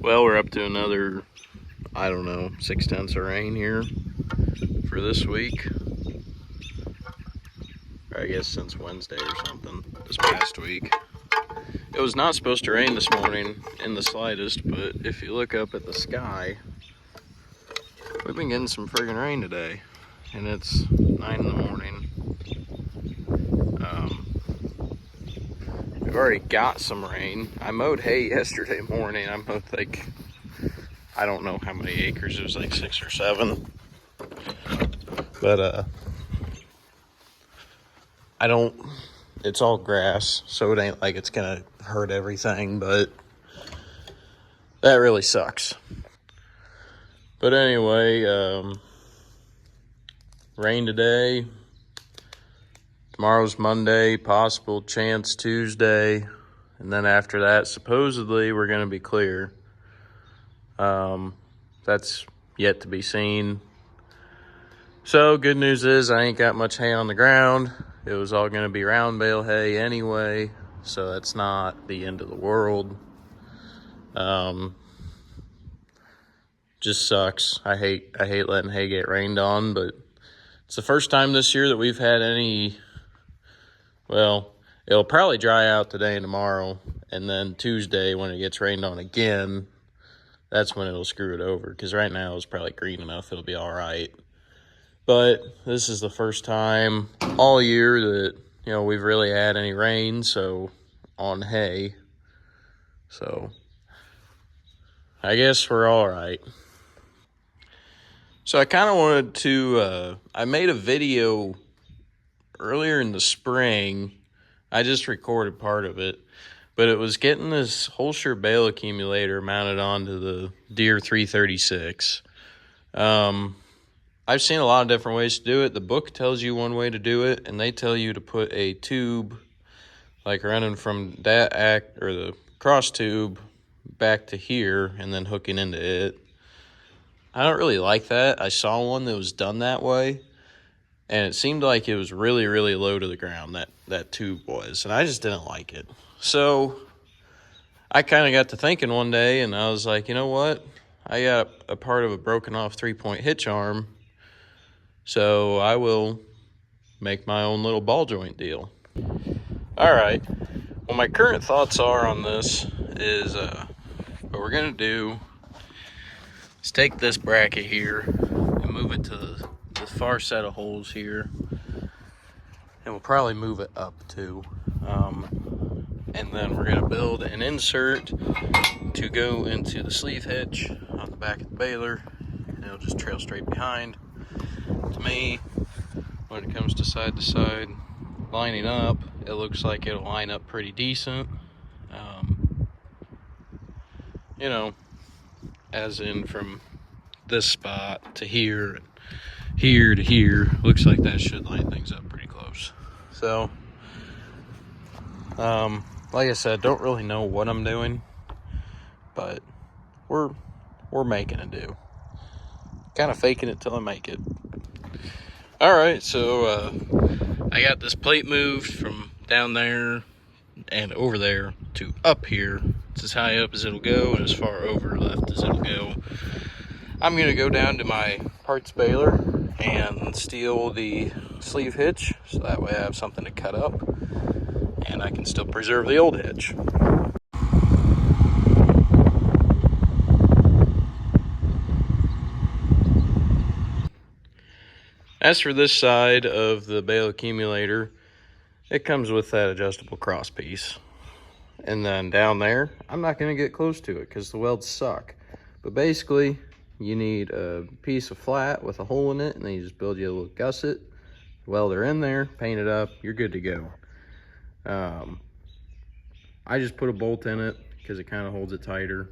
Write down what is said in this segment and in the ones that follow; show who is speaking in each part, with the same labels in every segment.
Speaker 1: Well, we're up to another, I don't know, 6/10 of rain here for this week. Or I guess since Wednesday or something, this past week. It was not supposed to rain this morning in the slightest, but if you look up at the sky, we've been getting some friggin' rain today. And it's 9 in the morning. We've already got some rain. I mowed hay yesterday morning. I mowed like, I don't know how many acres, it was like 6 or 7. But I don't, it's all grass, so it ain't like it's gonna hurt everything, but that really sucks. But anyway, rain today. Tomorrow's Monday, possible chance Tuesday, and then after that, supposedly we're gonna be clear. That's yet to be seen. So good news is I ain't got much hay on the ground. It was all gonna be round bale hay anyway, so that's not the end of the world. Just sucks. I hate letting hay get rained on, but it's the first time this year that we've had any. Well, it'll probably dry out today and tomorrow, and then Tuesday when it gets rained on again, that's when it'll screw it over, because right now it's probably green enough, it'll be all right. But this is the first time all year that, we've really had any rain, so on hay. So I guess we're all right. So I kind of wanted to, I made a video earlier in the spring. I just recorded part of it, but it was getting this Hoelscher Bale Accumulator mounted onto the Deere 336. I've seen a lot of different ways to do it. The book tells you one way to do it, and they tell you to put a tube, like running from that or the cross tube back to here and then hooking into it. I don't really like that. I saw one that was done that way, and it seemed like it was really, really low to the ground, that tube was, and I just didn't like it. So I kind of got to thinking one day, and I was like, you know what? I got a part of a broken off 3-point hitch arm, so I will make my own little ball joint deal. All right. Well, my current thoughts are on this is what we're going to do is take this bracket here and move it to the far set of holes here, and we'll probably move it up too, and then we're going to build an insert to go into the sleeve hitch on the back of the baler, and it'll just trail straight behind. To me, when it comes to side lining up, it looks like it'll line up pretty decent, as in from this spot to here to here, looks like that should line things up pretty close. So like I said, don't really know what I'm doing, but we're making it do. Kind of faking it till I make it. All right, so I got this plate moved from down there and over there to up here. It's as high up as it'll go and as far over left as it'll go. I'm gonna go down to my parts baler and steal the sleeve hitch, so that way I have something to cut up and I can still preserve the old hitch. As for this side of the Bale Accumulator, it comes with that adjustable cross piece. And then down there, I'm not going to get close to it because the welds suck. But basically, you need a piece of flat with a hole in it, and then you just build you a little gusset, welder in there, paint it up, you're good to go. I just put a bolt in it because it kind of holds it tighter.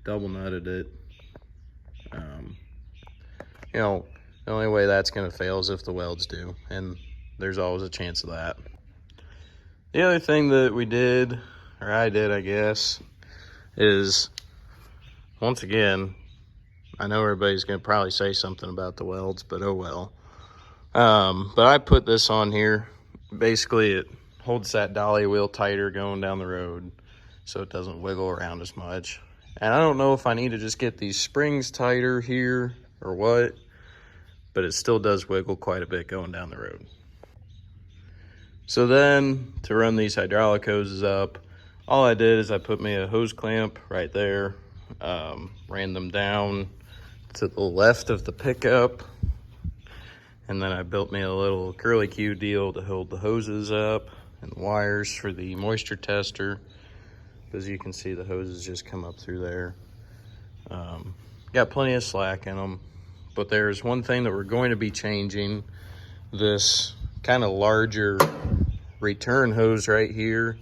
Speaker 1: Double nutted it. The only way that's going to fail is if the welds do, and there's always a chance of that. The other thing that we did, or I did, I guess, is, once again, I know everybody's going to probably say something about the welds, but oh well. But I put this on here. Basically, it holds that dolly wheel tighter going down the road, so it doesn't wiggle around as much. And I don't know if I need to just get these springs tighter here or what, but it still does wiggle quite a bit going down the road. So then to run these hydraulic hoses up, all I did is I put me a hose clamp right there, ran them down to the left of the pickup, and then I built me a little curly Q deal to hold the hoses up and wires for the moisture tester. As you can see, the hoses just come up through there. Got plenty of slack in them, but there's one thing that we're going to be changing. This kind of larger return hose right here,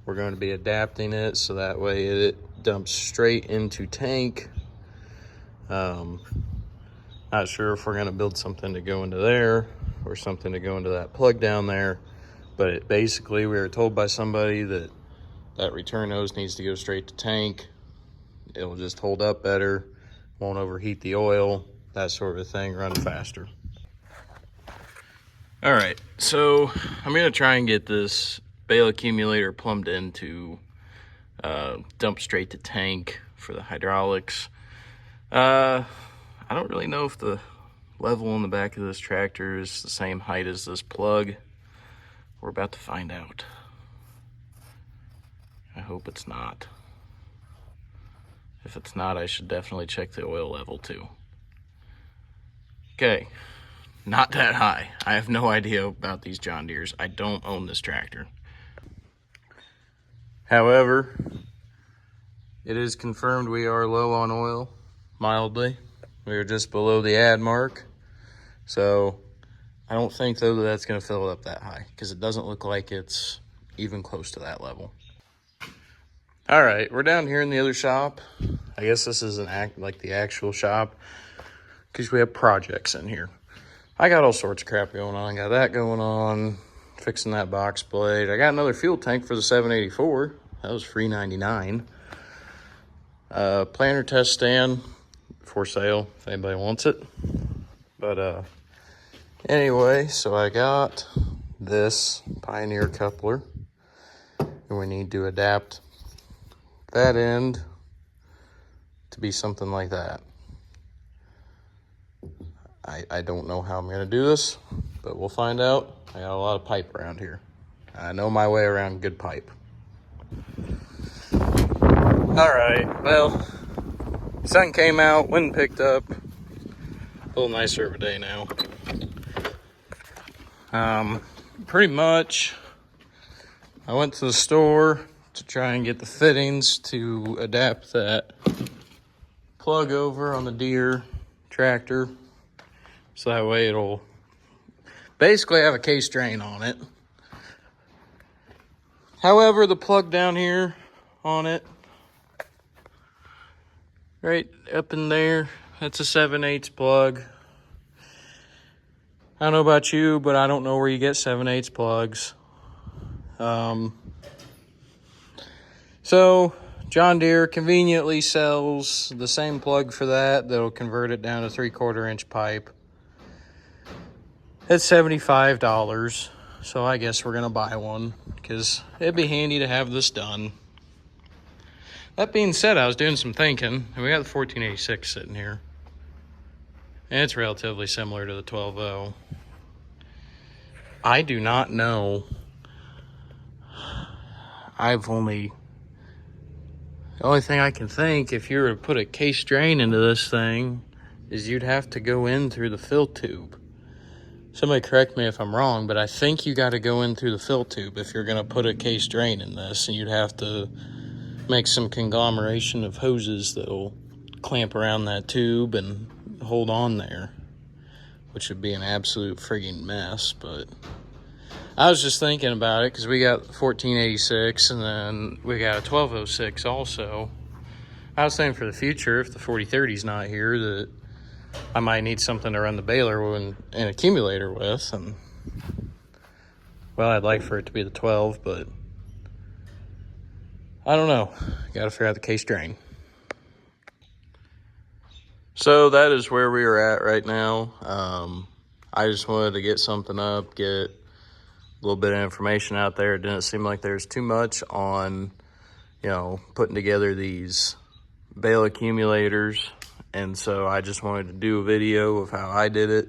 Speaker 1: we're going to be adapting it so that way it dumps straight into tank. Not sure if we're going to build something to go into there or something to go into that plug down there, but basically we were told by somebody that that return hose needs to go straight to tank. It'll just hold up better, won't overheat the oil, that sort of thing, run faster. All right, so I'm gonna try and get this Bale Accumulator plumbed in to dump straight to tank for the hydraulics. I don't really know if the level on the back of this tractor is the same height as this plug. We're about to find out. I hope it's not. If it's not, I should definitely check the oil level too. Okay, not that high. I have no idea about these John Deeres. I don't own this tractor. However, it is confirmed we are low on oil, mildly. We are just below the add mark. So I don't think though that that's gonna fill it up that high because it doesn't look like it's even close to that level. All right, we're down here in the other shop. I guess this is like the actual shop because we have projects in here. I got all sorts of crap going on. I got that going on, fixing that box blade. I got another fuel tank for the 784. That was free 99. Planter test stand for sale if anybody wants it. But anyway, so I got this Pioneer coupler, and we need to adapt that end to be something like that. I don't know how I'm gonna do this, but we'll find out. I got a lot of pipe around here. I know my way around good pipe. All right, well, sun came out, wind picked up. A little nicer of a day now. Pretty much, I went to the store to try and get the fittings to adapt that plug over on the Deere tractor. So that way it'll basically have a case drain on it. However, the plug down here on it, right up in there, that's a 7/8 plug. I don't know about you, but I don't know where you get 7/8 plugs. So John Deere conveniently sells the same plug for that'll convert it down to 3/4 inch pipe. It's $75, so I guess we're gonna buy one because it'd be handy to have this done. That being said, I was doing some thinking, and we got the 1486 sitting here, and it's relatively similar to the 12.0. I do not know. The only thing I can think, if you were to put a case drain into this thing, is you'd have to go in through the fill tube. Somebody correct me if I'm wrong, but I think you got to go in through the fill tube if you're going to put a case drain in this, and you'd have to make some conglomeration of hoses that'll clamp around that tube and hold on there, which would be an absolute frigging mess. But I was just thinking about it because we got 1486 and then we got a 1206 also. I was thinking for the future, if the 4030 is not here, that I might need something to run the baler and accumulator with. And well, I'd like for it to be the 12, but I don't know. Got to figure out the case drain. So that is where we are at right now. I just wanted to get something up, get a little bit of information out there. It didn't seem like there's too much on, putting together these Bale Accumulators, and so I just wanted to do a video of how I did it.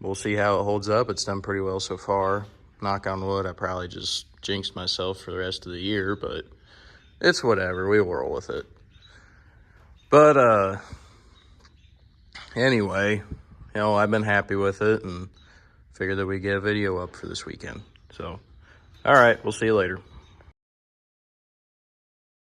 Speaker 1: We'll see how it holds up. It's done pretty well so far. Knock on wood, I probably just jinxed myself for the rest of the year, but it's whatever. We'll roll with it. But anyway, I've been happy with it and figured that we'd get a video up for this weekend. So, all right, we'll see you later.